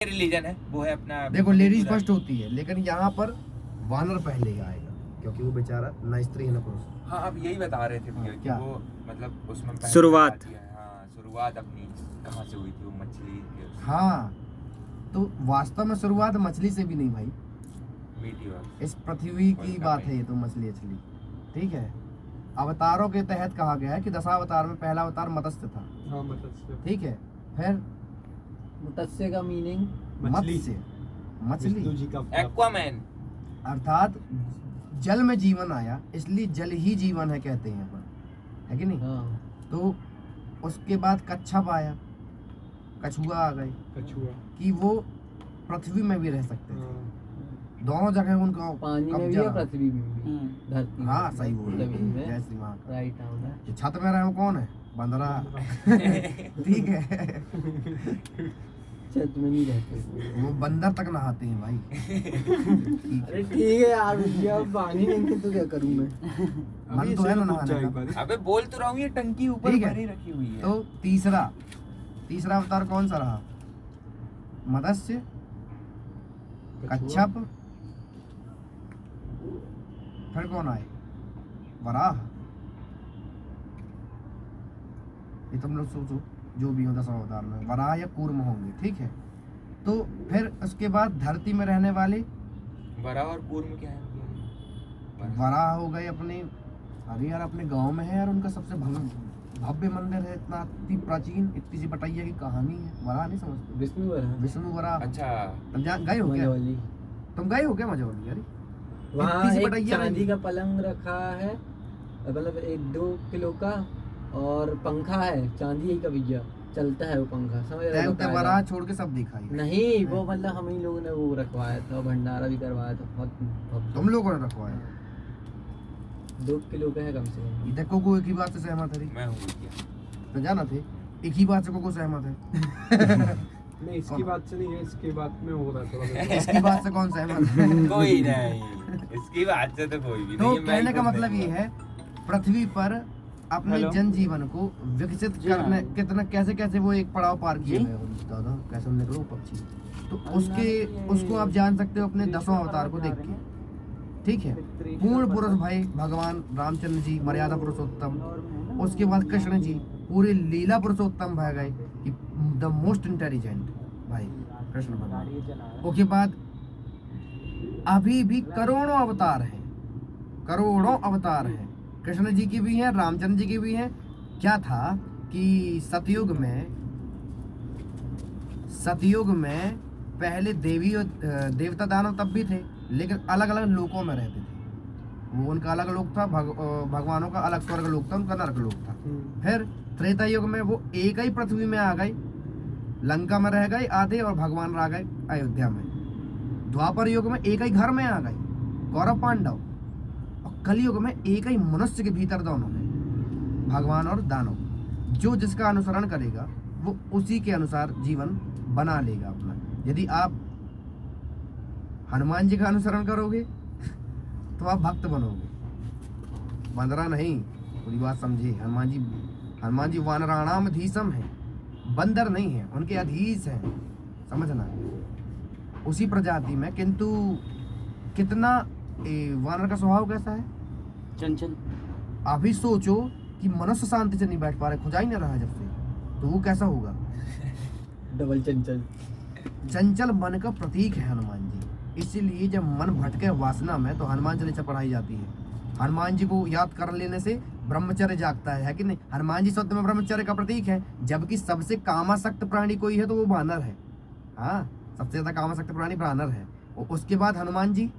Religion है वो है अपना। देखो लेडीज फर्स्ट होती है, लेकिन यहाँ पर वानर पहले आएगा क्योंकि वो बेचारा ना स्त्री है ना पुरुष। हाँ, अब यही बता रहे थे भैया कि क्या? वो मतलब उसमें पहले शुरुआत। बताती है, हाँ शुरुआत अपनी कहाँ से हुई थी वो मछली के उससे। हाँ, तो वास्तव में शुरुआत मछली से भी नहीं भाई, मीटियोर। इस पृथ्वी की उल्का बात भाई। है ये तो मछली अछली। ठीक है, अवतारों के तहत कहा गया है कि 10 अवतार में पहला अवतार मत्स्य था। हाँ मत्स्य। ठीक है, फिर मत्स्य का मीनिंग मत्स्य मछली विष्णु जी का एक्वामैन। अर्थात जल में जीवन आया, इसलिए जल ही जीवन है कहते हैं अपन, है कि नहीं? हाँ। तो उसके बाद कच्छप आया, कछुआ आ गए कछुआ। कि वो पृथ्वी में भी रह सकते थे। हाँ। दोनों जगह उनका पानी में भी कब्जा है, रहा। पृथ्वी में भी, धरती में। हाँ सही बोल जमीन में। जय श्री माँ का। राइट आउट ये छत में रहे वो कौन है? बंदरा। ठीक है, छत में नहीं रहते। वो बंदर तक नहाते हैं भाई। अरे ठीक है यार, भैया पानी नहीं थे तो क्या करूं मैं। मन तो है ना नहाने का। अबे बोल तो रहा हूँ, ये टंकी ऊपर ठीक है। भरी रखी हुई है। तो तीसरा अवतार कौन सा रहा? मत्स्य, कच्छप, फिर कौन आए? वराह। ये तुम लोग सोचो, जो भी हो 10 अवतार में वराह या कूर्म होंगे। ठीक है, तो फिर उसके बाद धरती में रहने वाले बड़ा और कूर्म क्या है? वराह हो गए अपने। अरे यार अपने गांव में है यार, उनका सबसे भव्य मंदिर है, इतना अति प्राचीन, इतनी सी बटैया की कहानी है। वराह नहीं समझते? विष्णु वराह। विष्णु वराह। अच्छा, तुम गए हो क्या? मजौली। तुम गए हो क्या मजौली? अरे वहाँ इतनी सी एक बटैया चांदी नहीं। का पलंग रखा है, मतलब 1-2 किलो का, और पंखा है चांदी का भैया, चलता है वो पंखा, समझ रहे हो? तैं वराह छोड़ के सब दिखाई। नहीं, वो मतलब हम ही लोगों ने वो रखवाया था, भंडारा भी करवाया था, बहुत। तुम लोगों ने रखवाया? 2 किलो का है कम से कम। इधर कोको एक ही बात से सहमत है। मैं हूँ क्या? तो जाना थे, एक ही बात से कोको सहमत है। नहीं इसकी बात से नहीं है, इसकी बात में हो रहा है थोड़ा। इसकी बात से कौन सहमत है? कोई नहीं, इसकी बात से तो कोई भी तो नहीं है। मैं कहने ही का खुद मतलब नहीं ये हुआ। है, पृथ्वी पर अपने हेलो। जनजीवन को विकसित करने कितना कैसे वो एक पड़ाव पार किए हुए हैं। दादा कैसे निकलो पक्षी, तो उसको आप जान सकते हो अपने 10वें अवतार को देख के। ठीक है, पूर्ण पुरुष भाई भगवान रामचंद्र जी, मर्यादा पुरुषोत्तम। उसके बाद कृष्ण जी पूरे लीला पुरुषोत्तम भाग गए कि द मोस्ट इंटेलिजेंट भाई कृष्ण भगवान। उसके बाद अभी भी करोड़ों अवतार हैं, कृष्ण जी की भी हैं, रामचंद्र जी की भी हैं। क्या था कि सतयुग में पहले देवी और देवता दानव तब भी थे, लेकिन अलग अलग लोकों में रहते थे। वो उनका अलग लोक था, भगवानों का अलग स्वर्ग लोक था, उनका नरक लोक था। फिर त्रेता युग में वो एक ही पृथ्वी में आ गए, लंका में रह गए आधे, और भगवान आ गए अयोध्या में। द्वापर युग में एक ही घर में आ गए, कौरव पांडव। और कलयुग में एक ही मनुष्य के भीतर दोनों हैं, भगवान और दानव। जो जिसका अनुसरण करेगा वो उसी के अनुसार जीवन बना लेगा अपना। यदि आप हनुमान जी का अनुसरण करोगे तो आप भक्त बनोगे, बंदरा नहीं। पूरी बात समझिए, हनुमान जी वानराणाम अधीशम है, बंदर नहीं है, उनके अधीश हैं, समझना। उसी प्रजाति में, किंतु कितना वानर का स्वभाव कैसा है? चंचल। अभी सोचो कि मनुष्य शांति से नहीं बैठ पा रहे, खुजा ही नहीं रहा जब से, तो वो कैसा होगा? डबल चंचल। चंचल मन का प्रतीक है हनुमान जी। इसीलिए जब मन भटके वासना में तो हनुमान चालीसा पढ़ाई जाती है। हनुमान जी को याद कर लेने से ब्रह्मचर्य जागता है कि नहीं? हनुमान जी सत्य में ब्रह्मचर्य का प्रतीक है। जबकि सबसे कामासक्त प्राणी कोई है तो वो बानर है। हाँ, सबसे ज्यादा कामासक्त प्राणी बानर है। और उसके बाद हनुमान जी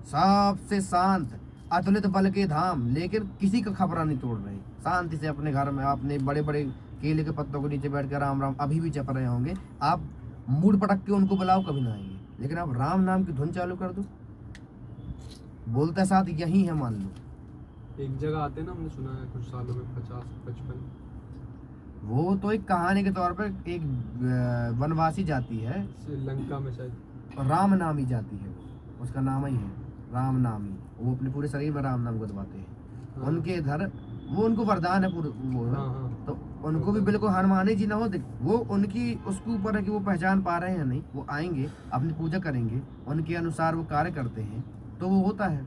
सबसे शांत, अतुलित बल के धाम, लेकिन किसी का खबरा नहीं तोड़ रहे, शांति से अपने घर में अपने बड़े बड़े केले के पत्तों के नीचे बैठ कर राम राम अभी भी जप रहे होंगे। आप मूड पटक के उनको बुलाओ, कभी ना आएंगे। लेकिन आप राम नाम की धुन चालू कर दो, बोलते साथ यही है, मान लो। एक जगह आते ना, हमने सुना है कुछ सालों में 50-55। वो तो एक कहानी के तौर पर एक वनवासी जाती है, श्रीलंका में शायद, राम नामी जाती है, उसका नाम ही है राम नामी। वो अपने पूरे शरीर में राम नाम गुदवाते हैं। हाँ। उनके इधर वो उनको वरदान है पूरे वो है। हाँ हाँ तो उनको भी बिल्कुल हनुमान जी ना हो वो उनकी उसके ऊपर है कि वो पहचान पा रहे हैं या नहीं। वो आएंगे अपनी पूजा करेंगे, उनके अनुसार वो कार्य करते हैं तो वो होता है।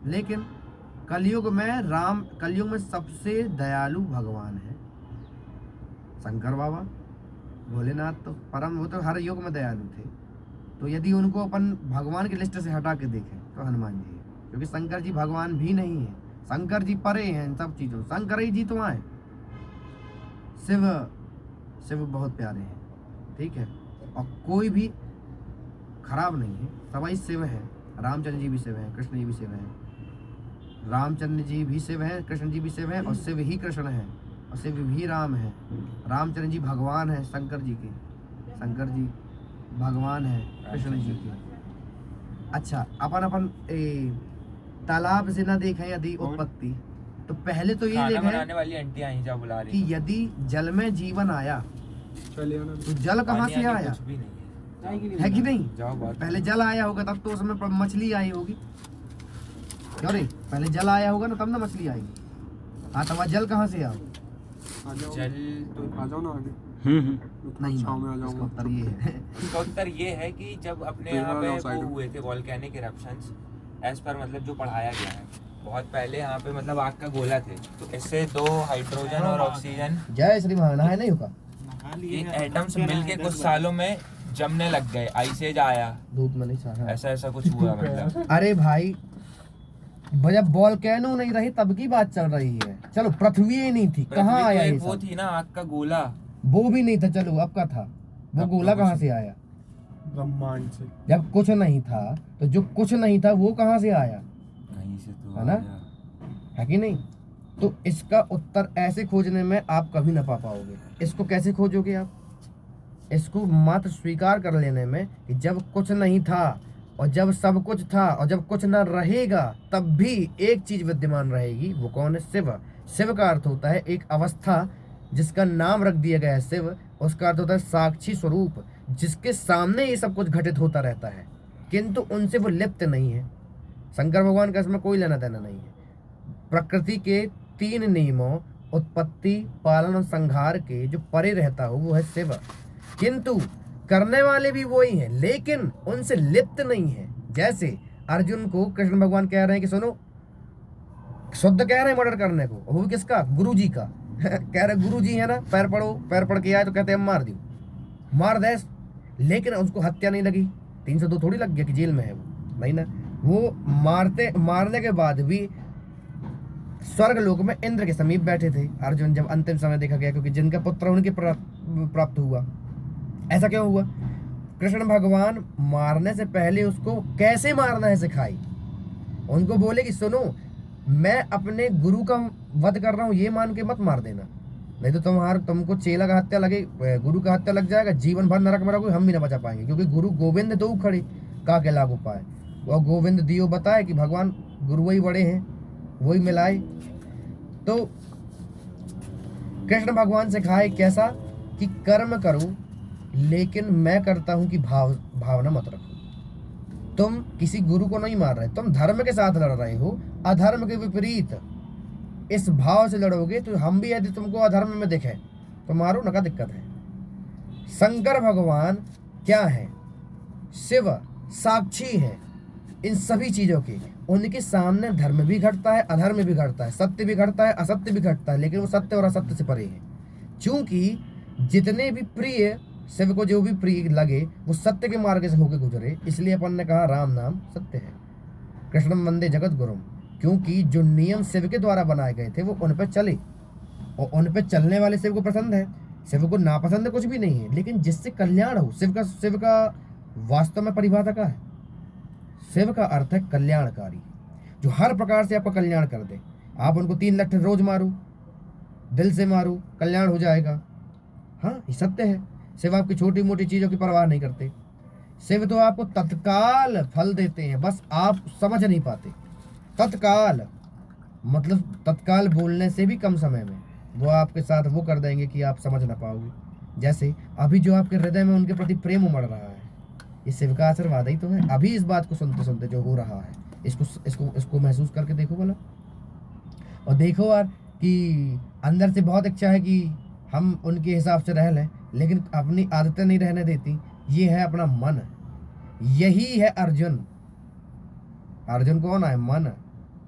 लेकिन कलयुग में सबसे दयालु भगवान है शंकर बाबा, भोलेनाथ तो परम, वो तो हर युग में दयालु थे। तो यदि उनको अपन भगवान की लिस्ट से हटा के देखें तो हनुमान जी है, क्योंकि शंकर जी भगवान भी नहीं है। शंकर जी परे हैं इन सब चीज़ों, शंकर ही जी तो आए। शिव बहुत प्यारे हैं, ठीक है, और कोई भी खराब नहीं है, सभी शिव है। रामचंद्र जी भी शिव हैं, कृष्ण जी भी शिव हैं, रामचंद्र जी भी शिव हैं, कृष्ण जी भी शिव हैं, और शिव ही कृष्ण हैं, और शिव भी राम है। रामचंद्र जी भगवान है शंकर जी के, शंकर जी भगवान है कृष्ण जी के। अच्छा, अपन तालाब से ना देखें यदि उत्पत्ति, तो पहले तो ये खाना देखें बनाने वाली आंटी आई जा बुला रही कि यदि जल में जीवन आया चलिए ना तो जल कहाँ पानी से आगे आया, कुछ भी नहीं है। है कि नहीं? जाओ बात पहले जल आया होगा तब तो उसमें मछली आई होगी, क्यों नहीं? पहले जल आया होगा ना तब ना मछली आएगी। हाँ, तो वह जल कहाँ से आया? आ जाओ, जल तो आ जाओ ना आगे। नहीं, छाँव में आ इसका जाऊंगा। उत्तर ये है। इसका उत्तर ये है कि जब अपने तो यहाँ यहाँ पे जाओ साइड वो में। हुए थे वॉल्केनिक इरप्शंस, एज पर मतलब जो पढ़ाया गया है, बहुत पहले यहाँ पे मतलब आग का गोला थे, तो इससे दो हाइड्रोजन और ऑक्सीजन जय श्री महान है नहीं होगा, ये एटम्स मिलके कुछ सालों में जमने लग गए, आइसेज आया, धूप में नहीं सारा। ऐसा कुछ हुआ मतलब। अरे भाई, जब वॉल्केनो नहीं रही तब की बात चल रही है। चलो, पृथ्वी ही नहीं थी, कहाँ पृथ्वी आया तो ये एक वो सब? थी ना आग का गोला, वो भी नहीं था, चलो अब का था, वो अब तो गोला कुछ कहाँ से आया? ब्रह्मांड से। जब कुछ नहीं था तो जो कुछ नहीं था वो कहाँ से आया, कहीं से तो है ना? आया। है कि नहीं? तो इसका उत्तर ऐसे खोजने में आप कभी ना पा पाओगे। इसको कैसे खोजोगे आप? इसको मात्र स्वीकार कर लेने में कि जब कुछ नहीं था और जब सब कुछ था और जब कुछ ना रहेगा तब भी एक चीज विद्यमान रहेगी। वो कौन है? शिव। शिव का अर्थ होता है एक अवस्था जिसका नाम रख दिया गया है शिव। उसका अर्थ होता है साक्षी स्वरूप, जिसके सामने ये सब कुछ घटित होता रहता है किंतु उनसे वो लिप्त नहीं है। शंकर भगवान का इसमें कोई लेना देना नहीं है। प्रकृति के 3 नियमों उत्पत्ति, पालन और संहार के जो परे रहता हो वो है शिव, किंतु करने वाले भी वही हैं, लेकिन उनसे लिप्त नहीं है। जैसे अर्जुन को कृष्ण भगवान कह रहे हैं कि सुनो, शुद्ध कह रहे हैं मर्डर करने को, वो भी किसका? गुरु जी का। कह रहे गुरु जी है ना, पैर पड़ो, पैर पड़ के आए तो कहते हैं मार दियो, मार दे, लेकिन उसको हत्या नहीं लगी। 302 थोड़ी लग गया कि जेल में है वो, नहीं ना। वो मारने के बाद भी स्वर्ग लोक में इंद्र के समीप बैठे थे अर्जुन, जब अंतिम समय देखा गया, क्योंकि जिनका पुत्र उनके प्राप्त हुआ। ऐसा क्यों हुआ? कृष्ण भगवान मारने से पहले उसको कैसे मारना है सिखाई। उनको बोले कि सुनो, मैं अपने गुरु का वध कर रहा हूँ, ये मान के मत मार देना, नहीं तो तुमको चेला का हत्या लगे, गुरु का हत्या लग जाएगा, जीवन भर नरक में रहोगे, हम भी ना बचा पाएंगे। क्योंकि गुरु गोविंद दो खड़े का के लागू पाए, और गोविंद दियो बताए कि भगवान गुरु वही बड़े हैं, वही मिलाए। तो कृष्ण भगवान सिखाए कैसा कि कर्म करो, लेकिन मैं करता हूं कि भावना मत रखो। तुम किसी गुरु को नहीं मार रहे, तुम धर्म के साथ लड़ रहे हो, अधर्म के विपरीत। इस भाव से लड़ोगे तो हम भी यदि तुमको अधर्म में दिखे तो मारो ना, का दिक्कत है। शंकर भगवान क्या है? शिव साक्षी है इन सभी चीजों के। उनके सामने धर्म भी घटता है, अधर्म भी घटता है, सत्य भी घटता है, असत्य भी घटता है, लेकिन वो सत्य और असत्य से परे है। क्योंकि जितने भी प्रिय शिव को जो भी प्रिय लगे वो सत्य के मार्ग से होकर गुजरे, इसलिए अपन ने कहा राम नाम सत्य है। कृष्णम वंदे जगत गुरुम, क्योंकि जो नियम शिव के द्वारा बनाए गए थे वो उन पर चले, और उन पर चलने वाले शिव को पसंद है। शिव को नापसंद कुछ भी नहीं है, लेकिन जिससे कल्याण हो। शिव का वास्तव में परिभाषा क्या है? शिव का अर्थ है कल्याणकारी, जो हर प्रकार से आपका कल्याण कर दे। आप उनको 3 लठ रोज मारो, दिल से मारो, कल्याण हो जाएगा। हाँ, ये सत्य है। शिव आपकी छोटी मोटी चीजों की परवाह नहीं करते। शिव तो आपको तत्काल फल देते हैं, बस आप समझ नहीं पाते। तत्काल मतलब तत्काल बोलने से भी कम समय में वो आपके साथ वो कर देंगे कि आप समझ ना पाओगे। जैसे अभी जो आपके हृदय में उनके प्रति प्रेम उमड़ रहा है, ये शिव का आशीर्वाद ही तो है। अभी इस बात को सुनते सुनते जो हो रहा है, इसको महसूस करके देखो भला, और देखो यार कि अंदर से बहुत इच्छा है कि हम उनके हिसाब से रह लें, लेकिन अपनी आदतें नहीं रहने देती। ये है अपना मन, यही है अर्जुन। अर्जुन कौन है? मन।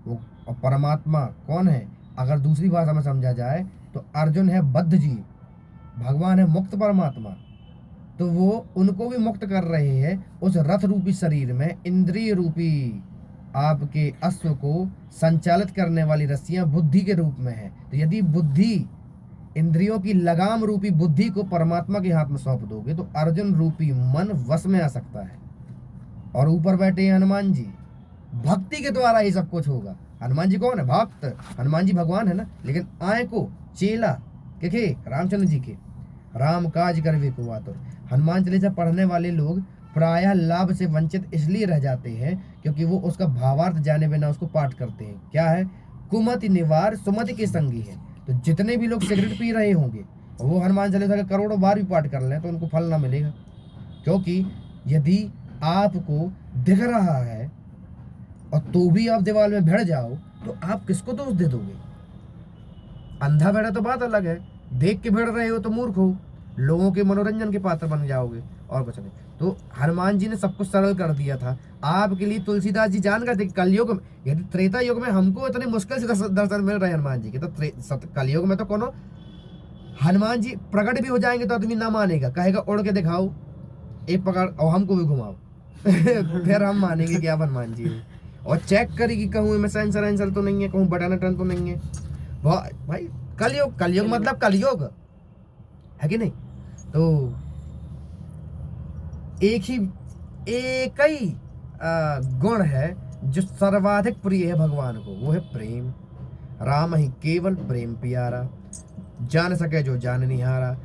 वो और परमात्मा कौन है? अगर दूसरी भाषा में समझा जाए तो अर्जुन है बद्ध जीव, भगवान है मुक्त परमात्मा। तो वो उनको भी मुक्त कर रहे हैं। उस रथ रूपी शरीर में इंद्रिय रूपी आपके अश्व को संचालित करने वाली रस्सियां बुद्धि के रूप में है। तो यदि बुद्धि, इंद्रियों की लगाम रूपी बुद्धि को परमात्मा के हाथ में सौंप दोगे तो अर्जुन रूपी मन वश में आ सकता है। और ऊपर बैठे हैं हनुमान जी। भक्ति के द्वारा ही सब कुछ होगा। हनुमान जी कौन है? भक्त। हनुमान जी भगवान है ना, लेकिन आए को चेला के रामचंद्र जी के। राम काज करवे को आतुर। हनुमान चालीसा पढ़ने वाले लोग प्रायः लाभ से वंचित इसलिए रह जाते हैं क्योंकि वो उसका भावार्थ जाने बिना उसको पाठ करते हैं। क्या है? कुमति निवार सुमति के संगी है। तो जितने भी लोग सिगरेट पी रहे होंगे वो हनुमान चालीसा का करोड़ों बार भी पाठ कर लें तो उनको फल ना मिलेगा। क्योंकि यदि आपको दिख रहा है और तो भी आप दीवार में भिड़ जाओ तो आप किसको दोष दे दोगे? अंधा भिड़ा तो बात अलग है, देख के भिड़ रहे हो तो मूर्ख हो, लोगों के मनोरंजन के पात्र बन जाओगे और कुछ नहीं। तो हनुमान जी ने सब कुछ सरल कर दिया था आपके लिए। तुलसीदास जी जान गए थे कलयुग में, यदि त्रेता युग में हमको इतने मुश्किल से दर्शन मिल रहे हैं हनुमान जी के, तो कलयुग में तो कोनो हनुमान जी प्रकट भी हो जाएंगे तो आदमी ना मानेगा, कहेगा उड़ के दिखाओ, एक पकड़ और हमको भी घुमाओ फिर हम मानेंगे कि आप हनुमान जी हैं। और चेक करेगी कहूँ में सेंसर एंसर तो नहीं है, कहूँ बटन अटन तो नहीं है। भाई कलयुग, कलयुग मतलब कलयुग है कि नहीं? तो एक ही गुण है जो सर्वाधिक प्रिय है भगवान को, वो है प्रेम। राम ही केवल प्रेम प्यारा, जान सके जो जान निहारा।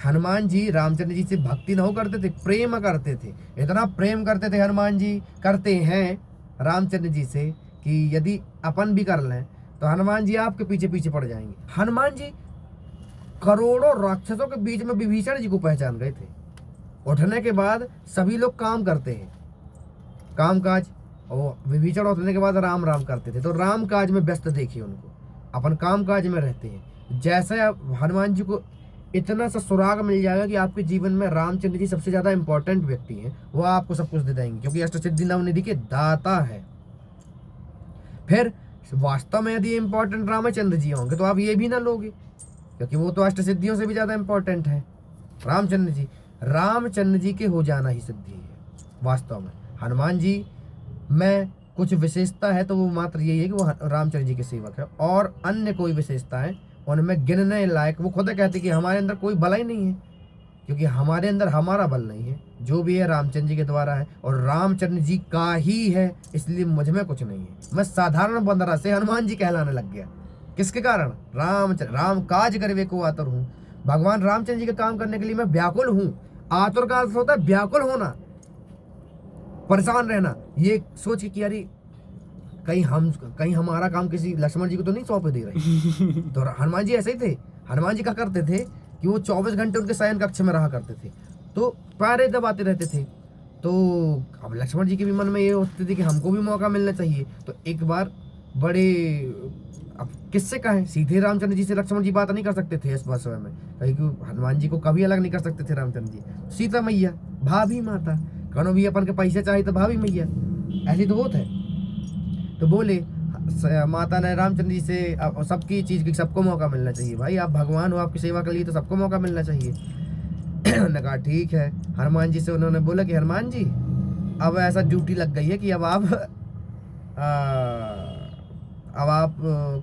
हनुमान जी रामचंद्र जी से भक्ति नहीं करते थे, प्रेम करते थे। इतना प्रेम करते थे हनुमान जी, करते हैं रामचंद्र जी से कि यदि अपन भी कर लें तो हनुमान जी आपके पीछे पीछे पड़ जाएंगे। हनुमान जी करोड़ों राक्षसों के बीच में विभीषण जी को पहचान गए थे। उठने के बाद सभी लोग काम करते हैं, काम काज, और विभीषण उठने के बाद राम राम करते थे। तो राम काज में व्यस्त देखिए उनको, अपन काम काज में रहते हैं। जैसे आप हनुमान जी को इतना सा सुराग मिल जाएगा कि आपके जीवन में रामचंद्र जी सबसे ज्यादा इंपॉर्टेंट व्यक्ति हैं, वो आपको सब कुछ दे देंगे क्योंकि अष्ट सिद्धि नवनिधि के दाता है। फिर वास्तव में यदि इंपॉर्टेंट रामचंद्र जी होंगे तो आप ये भी ना लोगे क्योंकि वो तो अष्ट सिद्धियों से भी ज्यादा इंपॉर्टेंट है रामचंद्र जी। रामचंद्र जी के हो जाना ही सिद्धि है वास्तव में। हनुमान जी में कुछ विशेषता है तो वो मात्र यही है कि वो रामचंद्र जी के सेवक है, और अन्य कोई विशेषता है उनमें गिनने लायक। वो खुद कहते कि हमारे अंदर कोई बल ही नहीं है क्योंकि हमारे अंदर हमारा बल नहीं है, जो भी है रामचंद्र जी के द्वारा है और रामचंद्र जी का ही है, इसलिए मुझ में कुछ नहीं है। मैं साधारण बंदरा से हनुमान जी कहलाने लग गया। किसके कारण? राम काज करवे को आतुर हूँ। भगवान रामचंद्र जी का काम करने के लिए मैं व्याकुल हूँ। आतुर का अर्थ होता है व्याकुल होना, परेशान रहना, ये सोच के कि यार कहीं हमारा काम किसी लक्ष्मण जी को तो नहीं सौंपे दे रहे। तो हनुमान जी ऐसे ही थे। हनुमान जी क्या करते थे कि वो 24 घंटे उनके शयन कक्ष में रहा करते थे, तो पैरे दबाते रहते थे। तो अब लक्ष्मण जी के भी मन में ये होती थी कि हमको भी मौका मिलना चाहिए। तो एक बार बड़े, अब किससे कहें, सीधे रामचंद्र जी से लक्ष्मण जी बात नहीं कर सकते थे इस विषय में, क्योंकि हनुमान जी को कभी अलग नहीं कर सकते थे रामचंद्र जी। सीता मैया, भाभी माता, कौनो भी अपन के पैसे चाहिए तो भाभी मैया, ऐसी तो होता है। तो बोले माता ने रामचंद्र जी से सबकी चीज की सबको मौका मिलना चाहिए। भाई आप भगवान हो, आपकी सेवा के लिए तो सबको मौका मिलना चाहिए। उन्होंने कहा ठीक है। हनुमान जी से उन्होंने बोला कि हनुमान जी अब ऐसा ड्यूटी लग गई है कि अब आप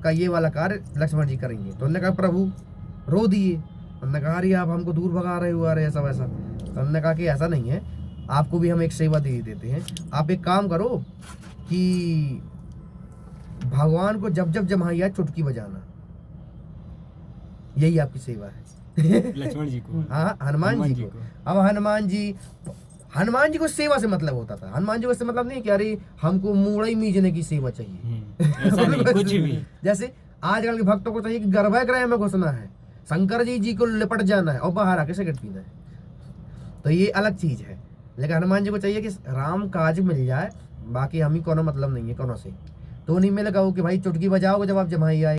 का ये वाला कार्य लक्ष्मण जी करेंगे। तो उन्होंने कहा प्रभु रो दिए। उन्होंने कहा अरे आप हमको दूर भगा रहे हो, अरे ऐसा वैसा। तो उन्होंने कहा कि ऐसा नहीं है, आपको भी हम एक सेवा दे देते हैं। आप एक काम करो कि भगवान को जब जब जमाइया चुटकी बजाना, यही आपकी सेवा है। लक्ष्मण जी को, हाँ हनुमान जी को। अब हनुमान जी को सेवा से मतलब होता था। हनुमान जी को इससे मतलब नहीं कि अरे हमको मूड़ई मीजने की सेवा चाहिए, ऐसा नहीं, कुछ भी। जैसे आजकल के भक्तों को चाहिए कि गर्भगृह में घुसना है, शंकर जी को लिपट जाना है और बाहर आके सिगरेट पीना है, तो ये अलग चीज है। लेकिन हनुमान जी को चाहिए कि राम काज मिल जाए, बाकी हम ही कोनो मतलब नहीं है कोनो से। तो नहीं मिलेगा वो कि भाई चुटकी बजाओगे जब आप जमाई आए।